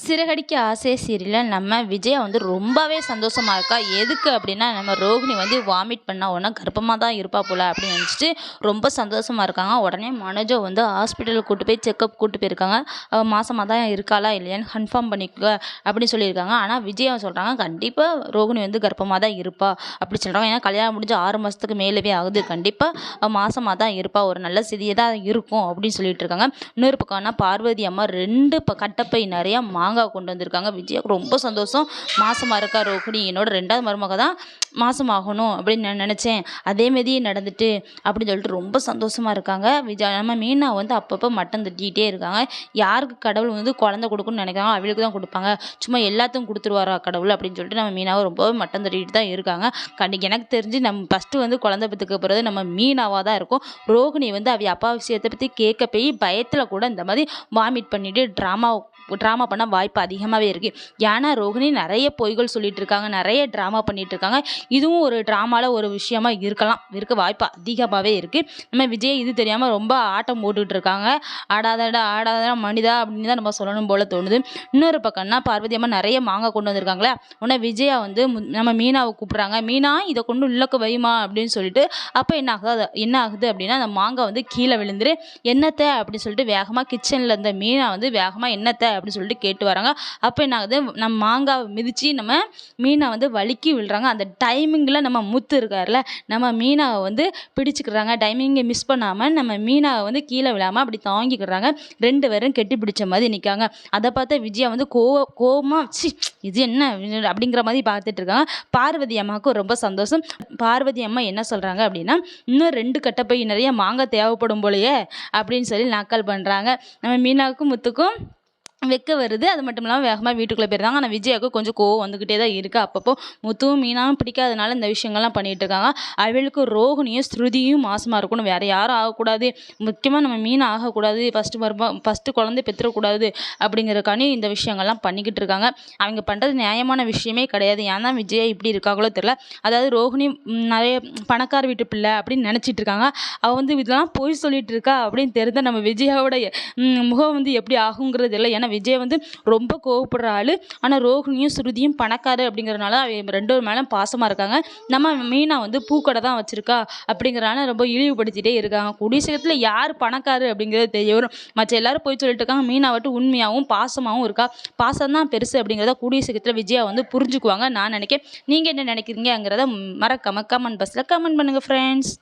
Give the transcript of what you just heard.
சிறகடிக்க ஆசை சீரியல்ல நம்ம விஜயா வந்து ரொம்பவே சந்தோஷமா இருக்கா. எதுக்கு அப்படின்னா, நம்ம ரோகிணி வந்து வாமிட் பண்ணா உடனே கர்ப்பமா தான் இருப்பா போல அப்படின்னு நினச்சிட்டு ரொம்ப சந்தோஷமா இருக்காங்க. உடனே மனோஜை வந்து ஹாஸ்பிட்டலுக்கு கூட்டு போய் செக்கப் கூட்டு போயிருக்காங்க. அவ மாசமா தான் இருக்காளா இல்லையான்னு கன்ஃபார்ம் பண்ணிக்க அப்படின்னு சொல்லியிருக்காங்க. ஆனால் விஜயா சொல்றாங்க கண்டிப்பாக ரோகிணி வந்து கர்ப்பமாக தான் இருப்பா அப்படி சொல்றாங்க. ஏன்னா கல்யாணம் முடிஞ்சு 6 மாசத்துக்கு மேலவே ஆகுது. கண்டிப்பாக மாசமா தான் இருப்பா. ஒரு நல்ல செய்தியே தான் இருக்கும் அப்படின்னு சொல்லிட்டு இருக்காங்க. இன்னொரு பக்கம்னா பார்வதி அம்மா 2 கட்டப்பை நிறைய மாங்காய் கொண்டு வந்திருக்காங்க. விஜயாவுக்கு ரொம்ப சந்தோஷம். மாசமா இருக்கா ரோகிணி, என்னோட 2வது மருமக தான் மாசம் ஆகணும் அப்படின்னு நான் நினச்சேன், அதேமாரியே நடந்துட்டு அப்படின்னு சொல்லிட்டு ரொம்ப சந்தோஷமா இருக்காங்க. நம்ம மீனா வந்து அப்பப்போ மட்டம் தட்டிக்கிட்டே இருக்காங்க. யாருக்கு கடவுள் வந்து குழந்தை கொடுக்கணும்னு நினைக்கிறாங்க அவளுக்கு தான் கொடுப்பாங்க, சும்மா எல்லாத்துக்கும் கொடுத்துருவாரா கடவுள் அப்படின்னு சொல்லிட்டு நம்ம மீனாவை ரொம்பவே மட்டம் தட்டிக்கிட்டு தான் இருக்காங்க. எனக்கு தெரிஞ்சு நம்ம ஃபஸ்ட்டு வந்து குழந்தை பெற்றுக்க போகிறது நம்ம மீனாவாக தான் இருக்கும். ரோகிணி வந்து அவ அப்பா விஷயத்தை பற்றி கேட்க போய் பயத்தில் கூட இந்த மாதிரி வாமிட் பண்ணிட்டு ட்ராமா பண்ண வாய்ப்பு அதிகமாகவே இருக்குது. ஏன்னா ரோகிணி நிறைய பொய்கள் சொல்லிட்டு இருக்காங்க, நிறைய ட்ராமா பண்ணிட்டு இருக்காங்க. இதுவும் ஒரு ட்ராமாவில் ஒரு விஷயமா இருக்க வாய்ப்பு அதிகமாகவே இருக்குது. நம்ம விஜய் இது தெரியாமல் ரொம்ப ஆட்டம் போட்டுக்கிட்டு இருக்காங்க. ஆடாதடா ஆடாதடா மனிதா அப்படின்னு தான் நம்ம சொல்லணும் போல தோணுது. இன்னொரு பக்கம்னா பார்வதி அம்மா நிறைய மாங்காய் கொண்டு வந்திருக்காங்களே, உடனே விஜயா வந்து நம்ம மீனாவை கூப்பிட்றாங்க. மீனா இதை கொண்டு உள்ளக்க வைமா அப்படின்னு சொல்லிட்டு, அப்போ என்ன ஆகுது அப்படின்னா அந்த மாங்காய் வந்து கீழே விழுந்துரு. என்னத்தை அப்படின்னு சொல்லிட்டு வேகமாக கிச்சனில் இருந்த மீனா வந்து வேகமாக என்னத்தை அப்படின்னு சொல்லிட்டு கேட்டு வராங்க. அப்போ என்ன ஆகுது, நம்ம மாங்காய் மிதித்து நம்ம மீனை வந்து வலிக்கி விழுறாங்க. அந்த டைமிங்கில் நம்ம முத்து இருக்கார்ல, நம்ம மீனாவை வந்து பிடிச்சிக்கிறாங்க. டைமிங்கை மிஸ் பண்ணாமல் நம்ம மீனாவை வந்து கீழே விழாமல் அப்படி தாங்கிக்கிறாங்க. 2 பேரும் கெட்டி பிடிச்ச மாதிரி நிற்காங்க. அதை பார்த்தா விஜயா வந்து கோவமாக இது என்ன அப்படிங்கிற மாதிரி பார்த்துட்டு இருக்காங்க. பார்வதி அம்மாவுக்கு ரொம்ப சந்தோஷம். பார்வதி அம்மா என்ன சொல்கிறாங்க அப்படின்னா, இன்னும் 2 கட்டப்பை நிறைய மாங்காய் தேவைப்படும் போலையே அப்படின்னு சொல்லி நக்கல் பண்ணுறாங்க. நம்ம மீனாவுக்கும் முத்துக்கும் வெக்க வருது. அது மட்டும் இல்லாமல் வேகமாக வீட்டுக்குள்ளே போயிருந்தாங்க. ஆனால் விஜயாவுக்கு கொஞ்சம் கோவம் வந்துக்கிட்டே தான் இருக்குது. அப்பப்போ முத்துவும் மீனாவும் பிடிக்காதனால இந்த விஷயங்கள்லாம் பண்ணிகிட்டு இருக்காங்க. அவளுக்கு ரோகிணியும் ஸ்ருதியும் மாசமாக இருக்கணும், வேறு யாரும் ஆகக்கூடாது, முக்கியமாக நம்ம மீன் ஆகக்கூடாது, ஃபஸ்ட்டு குழந்தை பெற்றுக்கூடாது அப்படிங்கிறக்கானே இந்த விஷயங்கள்லாம் பண்ணிக்கிட்டு இருக்காங்க. அவங்க பண்ணுறது நியாயமான விஷயமே கிடையாது. ஏன் தான் விஜயா இப்படி இருக்காங்களோ தெரில. அதாவது ரோகிணி நிறைய பணக்கார வீட்டு பிள்ளை அப்படின்னு நினச்சிட்டு இருக்காங்க. அவள் வந்து இதெல்லாம் போய் சொல்லிட்டு இருக்கா அப்படின்னு தெரிந்தால் நம்ம விஜயாவோட முகம் வந்து எப்படி ஆகுங்கிறது இல்லை. ஏன்னா விஜய் வந்து ரொம்ப கோவப்படுற ஆள். ஆனால் ரோகிணியும் ஸ்ருதியும் பணக்காரு அப்படிங்கிறதுனால அவங்க 2 பேர் மேலே பாசமாக இருக்காங்க. நம்ம மீனா வந்து பூக்கடை தான் வச்சுருக்கா அப்படிங்கிறனால ரொம்ப இழிவுபடுத்திகிட்டே இருக்காங்க. கூடிய சீக்கிரத்தில் யார் பணக்காரு அப்படிங்கிறது தெரிய வரும். மற்ற எல்லாரும் போய் சொல்லிட்டு இருக்காங்க, மீனா மட்டும் உண்மையாகவும் பாசமாகவும் இருக்கா. பாசம் தான் பெருசு அப்படிங்கிறத கூடிய சீக்கிரத்தில் விஜயா வந்து புரிஞ்சுக்குவாங்க நான் நினைக்கிறேன். நீங்கள் என்ன நினைக்கிறீங்கிறத மறக்காம கமெண்ட் பாக்ஸில் கமெண்ட் பண்ணுங்கள் ஃப்ரெண்ட்ஸ்.